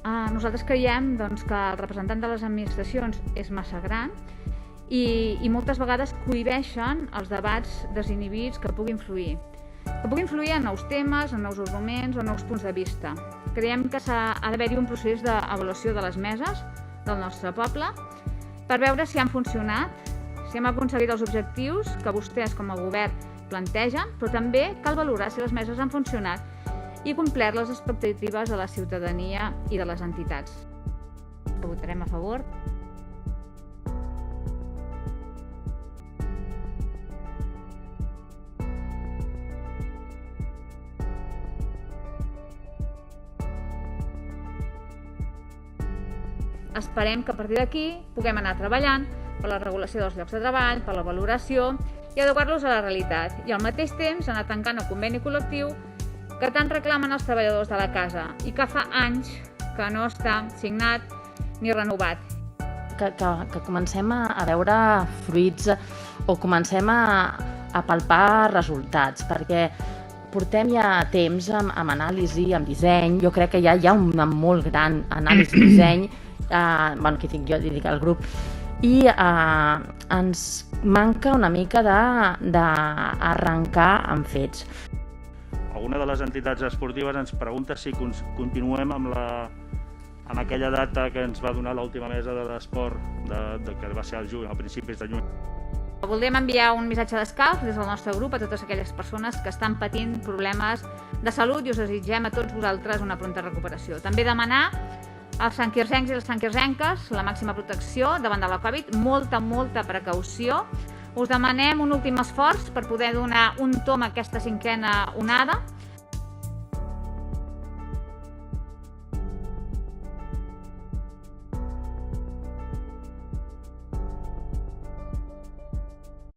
Nosaltres creiem que el representant de les administracions és massa gran i moltes vegades cohibeixen els debats desinhibits que puguin fluir en nous temes, en nous arguments o nous punts de vista. Creiem que ha d'haver-hi un procés d'avaluació de les meses del nostre poble per veure si han funcionat, si hem aconseguit els objectius que vostès com a govern plantegen, però també cal valorar si les meses han funcionat i complert les expectatives de la ciutadania i de les entitats. Votarem a favor. Esperem que a partir d'aquí puguem anar treballant per la regulació dels llocs de treball, per la valoració i adequar-los a la realitat i al mateix temps anar tancant el conveni col·lectiu que tant reclamen els treballadors de la casa i que fa anys que no està signat ni renovat. Que comencem a veure fruits o comencem a palpar resultats, perquè portem ja temps amb anàlisi, amb disseny. Jo crec que ja hi ha una molt gran anàlisi i disseny, que dic jo, dic el grup, i ens manca una mica d'arrencar amb fets. Alguna de les entitats esportives ens pregunta si continuem amb aquella data que ens va donar l'última mesa de l'esport, que va ser al juny, a principis de juny. Voldríem enviar un missatge d'escalf des del nostre grup a totes aquelles persones que estan patint problemes de salut i us desitgem a tots vosaltres una pronta recuperació. També demanar als santquirzencs i les santquirzenques la màxima protecció davant de la Covid, molta precaució. Us demanem un últim esforç per poder donar un tomb a aquesta cinquena onada